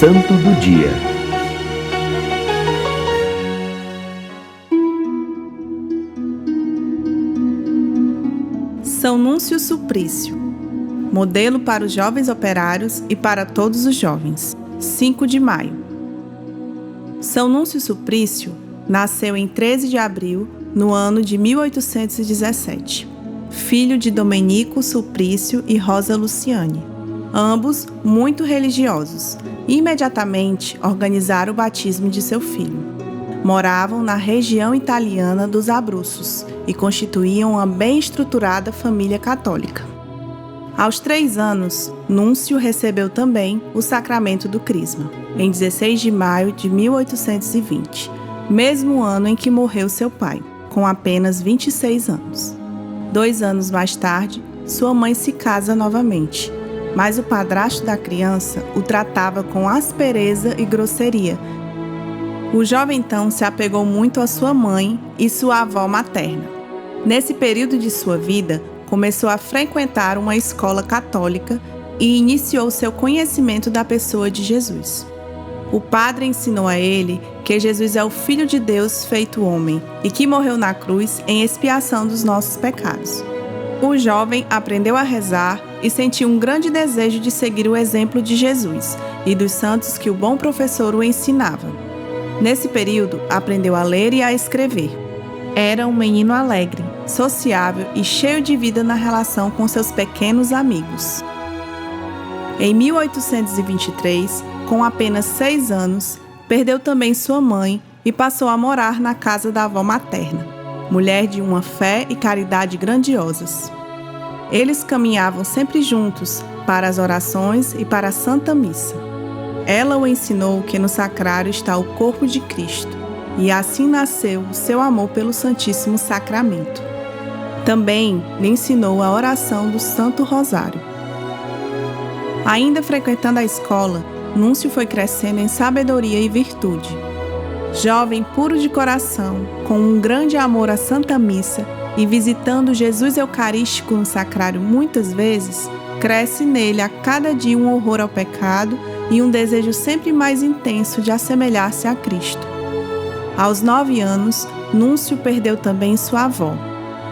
Santo do Dia. São Núncio Suprício, modelo para os jovens operários e para todos os jovens. 5 de maio. São Núncio Suprício nasceu em 13 de abril, no ano de 1817, filho de Domenico Suprício e Rosa Luciane, ambos muito religiosos. Imediatamente organizaram o batismo de seu filho. Moravam na região italiana dos Abruzos e constituíam uma bem estruturada família católica. Aos 3 anos, Núncio recebeu também o sacramento do Crisma, em 16 de maio de 1820, mesmo ano em que morreu seu pai, com apenas 26 anos. 2 anos mais tarde, sua mãe se casa novamente, mas o padrasto da criança o tratava com aspereza e grosseria. O jovem então se apegou muito à sua mãe e sua avó materna. Nesse período de sua vida, começou a frequentar uma escola católica e iniciou seu conhecimento da pessoa de Jesus. O padre ensinou a ele que Jesus é o Filho de Deus feito homem e que morreu na cruz em expiação dos nossos pecados. O jovem aprendeu a rezar e sentiu um grande desejo de seguir o exemplo de Jesus e dos santos que o bom professor o ensinava. Nesse período, aprendeu a ler e a escrever. Era um menino alegre, sociável e cheio de vida na relação com seus pequenos amigos. Em 1823, com apenas 6 anos, perdeu também sua mãe e passou a morar na casa da avó materna, mulher de uma fé e caridade grandiosas. Eles caminhavam sempre juntos para as orações e para a Santa Missa. Ela o ensinou que no sacrário está o corpo de Cristo, e assim nasceu o seu amor pelo Santíssimo Sacramento. Também lhe ensinou a oração do Santo Rosário. Ainda frequentando a escola, Núncio foi crescendo em sabedoria e virtude. Jovem puro de coração, com um grande amor à Santa Missa e visitando Jesus Eucarístico no sacrário muitas vezes, cresce nele a cada dia um horror ao pecado e um desejo sempre mais intenso de assemelhar-se a Cristo. Aos 9 anos, Núncio perdeu também sua avó,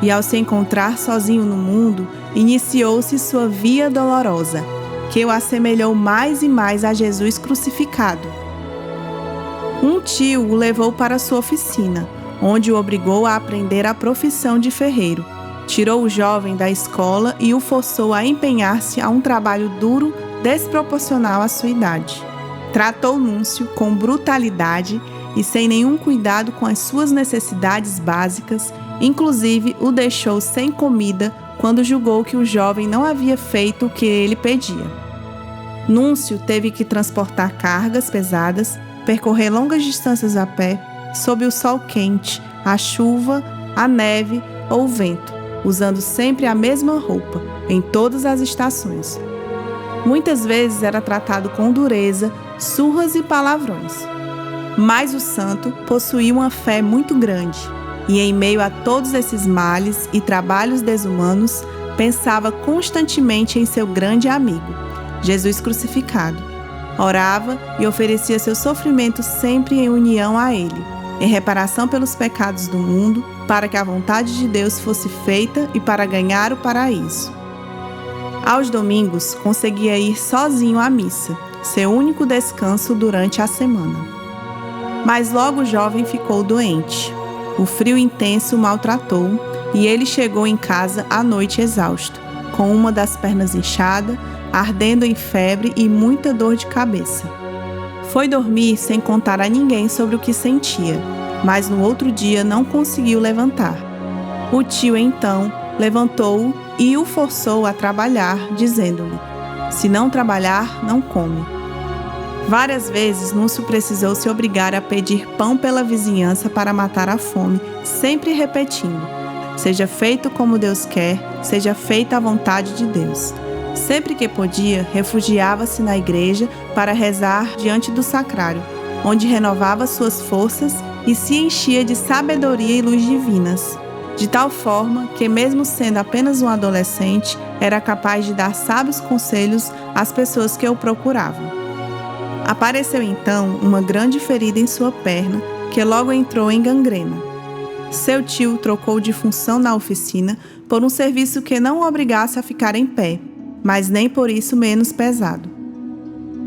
e ao se encontrar sozinho no mundo, iniciou-se sua via dolorosa, que o assemelhou mais e mais a Jesus crucificado. Um tio o levou para sua oficina, onde o obrigou a aprender a profissão de ferreiro. Tirou o jovem da escola e o forçou a empenhar-se a um trabalho duro, desproporcional à sua idade. Tratou Núncio com brutalidade e sem nenhum cuidado com as suas necessidades básicas, inclusive o deixou sem comida quando julgou que o jovem não havia feito o que ele pedia. Núncio teve que transportar cargas pesadas, percorrer longas distâncias a pé, sob o sol quente, a chuva, a neve ou o vento, usando sempre a mesma roupa, em todas as estações. Muitas vezes era tratado com dureza, surras e palavrões. Mas o santo possuía uma fé muito grande, e em meio a todos esses males e trabalhos desumanos, pensava constantemente em seu grande amigo, Jesus crucificado. Orava e oferecia seu sofrimento sempre em união a ele, em reparação pelos pecados do mundo, para que a vontade de Deus fosse feita e para ganhar o paraíso. Aos domingos, conseguia ir sozinho à missa, seu único descanso durante a semana. Mas logo o jovem ficou doente. O frio intenso o maltratou e ele chegou em casa à noite exausto, com uma das pernas inchada, ardendo em febre e muita dor de cabeça. Foi dormir sem contar a ninguém sobre o que sentia, mas no outro dia não conseguiu levantar. O tio então levantou-o e o forçou a trabalhar, dizendo-lhe: "Se não trabalhar, não come." Várias vezes Núncio precisou se obrigar a pedir pão pela vizinhança para matar a fome, sempre repetindo: "Seja feito como Deus quer, seja feita a vontade de Deus." Sempre que podia, refugiava-se na igreja para rezar diante do sacrário, onde renovava suas forças e se enchia de sabedoria e luz divinas, de tal forma que, mesmo sendo apenas um adolescente, era capaz de dar sábios conselhos às pessoas que o procuravam. Apareceu então uma grande ferida em sua perna, que logo entrou em gangrena. Seu tio trocou de função na oficina por um serviço que não o obrigasse a ficar em pé, mas nem por isso menos pesado.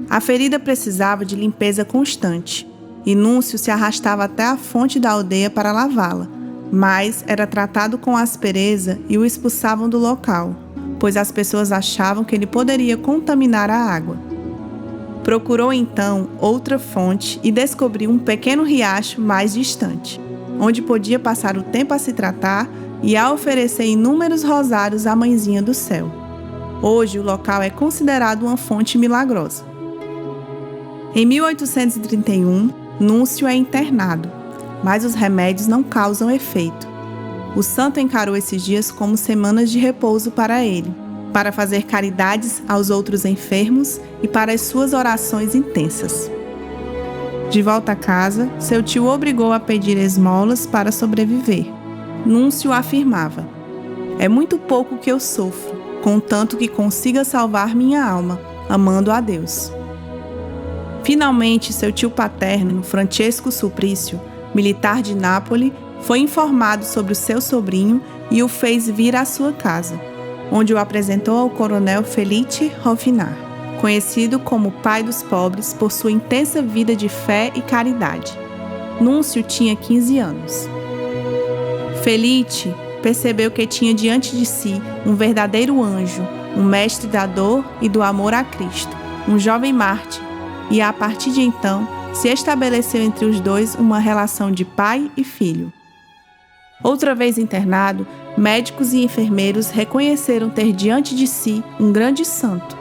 A ferida precisava de limpeza constante, e Núncio se arrastava até a fonte da aldeia para lavá-la, mas era tratado com aspereza e o expulsavam do local, pois as pessoas achavam que ele poderia contaminar a água. Procurou então outra fonte e descobriu um pequeno riacho mais distante, onde podia passar o tempo a se tratar e a oferecer inúmeros rosários à Mãezinha do Céu. Hoje o local é considerado uma fonte milagrosa. Em 1831, Núncio é internado, mas os remédios não causam efeito. O santo encarou esses dias como semanas de repouso para ele, para fazer caridades aos outros enfermos e para as suas orações intensas. De volta a casa, seu tio o obrigou a pedir esmolas para sobreviver. Núncio afirmava: "É muito pouco que eu sofro, contanto que consiga salvar minha alma, amando a Deus." Finalmente, seu tio paterno, Francesco Suprício, militar de Nápoles, foi informado sobre o seu sobrinho e o fez vir à sua casa, onde o apresentou ao coronel Felice Rofinar, conhecido como pai dos pobres por sua intensa vida de fé e caridade. Núncio tinha 15 anos. Felice percebeu que tinha diante de si um verdadeiro anjo, um mestre da dor e do amor a Cristo, um jovem mártir, e a partir de então se estabeleceu entre os dois uma relação de pai e filho. Outra vez internado, médicos e enfermeiros reconheceram ter diante de si um grande santo.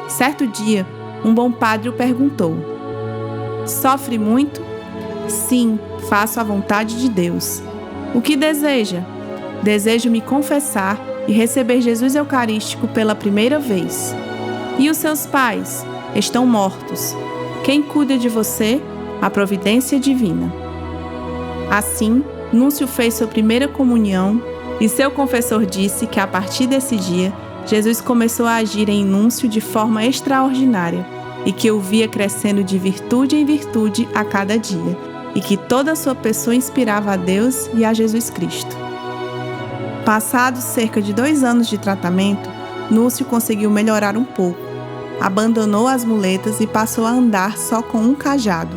Certo dia, um bom padre o perguntou: "Sofre muito?" "Sim, faço a vontade de Deus." "O que deseja?" "Desejo me confessar e receber Jesus Eucarístico pela primeira vez." "E os seus pais?" "Estão mortos." "Quem cuida de você?" "A providência divina." Assim, Núncio fez sua primeira comunhão e seu confessor disse que a partir desse dia, Jesus começou a agir em Núncio de forma extraordinária e que o via crescendo de virtude em virtude a cada dia e que toda a sua pessoa inspirava a Deus e a Jesus Cristo. Passados cerca de 2 anos de tratamento, Núncio conseguiu melhorar um pouco. Abandonou as muletas e passou a andar só com um cajado.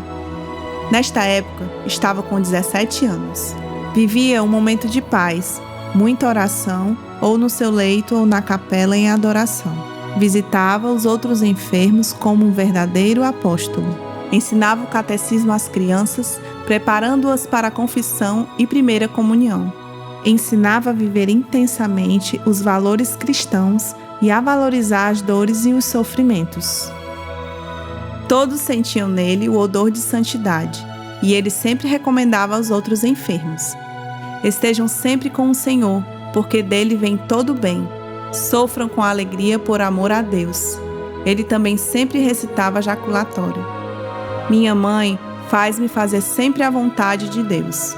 Nesta época, estava com 17 anos. Vivia um momento de paz, muita oração, ou no seu leito ou na capela em adoração. Visitava os outros enfermos como um verdadeiro apóstolo. Ensinava o catecismo às crianças, preparando-as para a confissão e primeira comunhão. Ensinava a viver intensamente os valores cristãos e a valorizar as dores e os sofrimentos. Todos sentiam nele o odor de santidade, e ele sempre recomendava aos outros enfermos: "Estejam sempre com o Senhor, porque dele vem todo o bem. Sofram com alegria por amor a Deus." Ele também sempre recitava a jaculatória: "Minha mãe faz-me fazer sempre a vontade de Deus."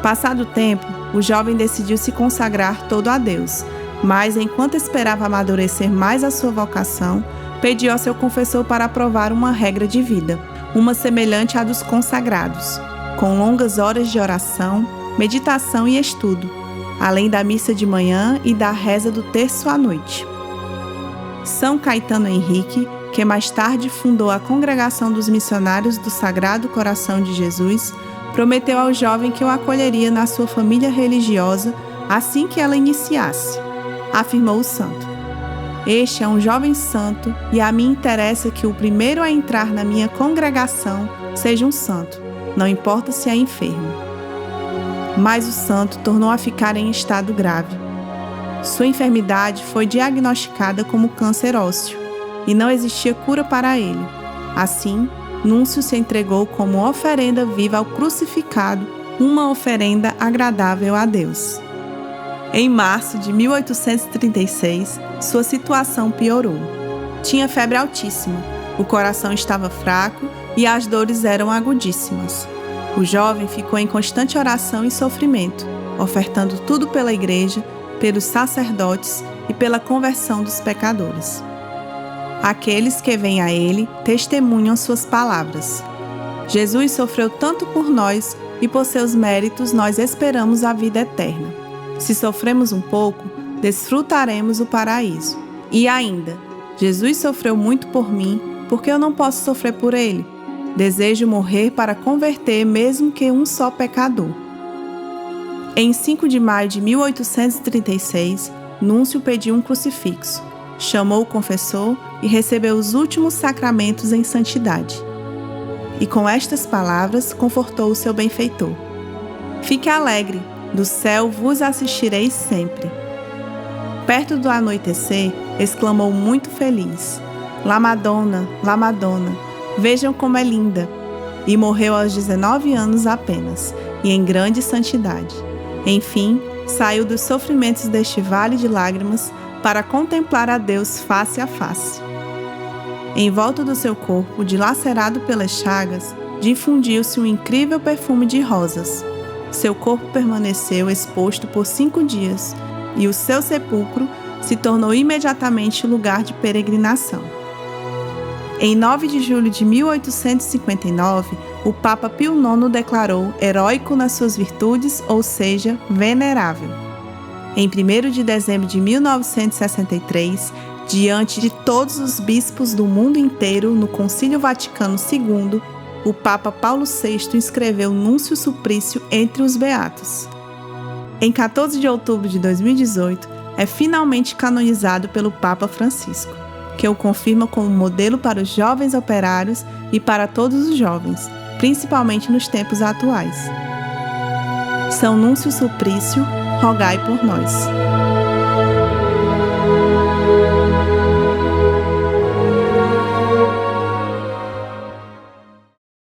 Passado o tempo, o jovem decidiu se consagrar todo a Deus, mas enquanto esperava amadurecer mais a sua vocação, pediu ao seu confessor para aprovar uma regra de vida, uma semelhante à dos consagrados, com longas horas de oração, meditação e estudo, além da missa de manhã e da reza do terço à noite. São Caetano Henrique, que mais tarde fundou a Congregação dos Missionários do Sagrado Coração de Jesus, prometeu ao jovem que o acolheria na sua família religiosa assim que ela iniciasse. Afirmou o santo: "Este é um jovem santo e a mim interessa que o primeiro a entrar na minha congregação seja um santo, não importa se é enfermo." Mas o santo tornou a ficar em estado grave. Sua enfermidade foi diagnosticada como câncer ósseo e não existia cura para ele. Assim, Núncio se entregou como oferenda viva ao crucificado, uma oferenda agradável a Deus. Em março de 1836, sua situação piorou. Tinha febre altíssima, o coração estava fraco e as dores eram agudíssimas. O jovem ficou em constante oração e sofrimento, ofertando tudo pela igreja, pelos sacerdotes e pela conversão dos pecadores. Aqueles que vêm a Ele testemunham suas palavras. Jesus sofreu tanto por nós e por seus méritos nós esperamos a vida eterna. Se sofremos um pouco, desfrutaremos o paraíso. E ainda, Jesus sofreu muito por mim, porque eu não posso sofrer por Ele. Desejo morrer para converter mesmo que um só pecador. Em 5 de maio de 1836, Núncio pediu um crucifixo, chamou o confessor e recebeu os últimos sacramentos em santidade. E com estas palavras confortou o seu benfeitor. Fique alegre, do céu vos assistireis sempre. Perto do anoitecer, exclamou muito feliz: La Madonna, La Madonna, vejam como é linda! E morreu aos 19 anos apenas, e em grande santidade. Enfim, saiu dos sofrimentos deste vale de lágrimas para contemplar a Deus face a face. Em volta do seu corpo, dilacerado pelas chagas, difundiu-se um incrível perfume de rosas. Seu corpo permaneceu exposto por 5 dias, e o seu sepulcro se tornou imediatamente lugar de peregrinação. Em 9 de julho de 1859, o Papa Pio IX declarou heróico nas suas virtudes, ou seja, venerável. Em 1º de dezembro de 1963, diante de todos os bispos do mundo inteiro, no Concílio Vaticano II, o Papa Paulo VI inscreveu Núncio Suprício entre os beatos. Em 14 de outubro de 2018, é finalmente canonizado pelo Papa Francisco, que o confirma como modelo para os jovens operários e para todos os jovens, principalmente nos tempos atuais. São Núncio Suprício, rogai por nós.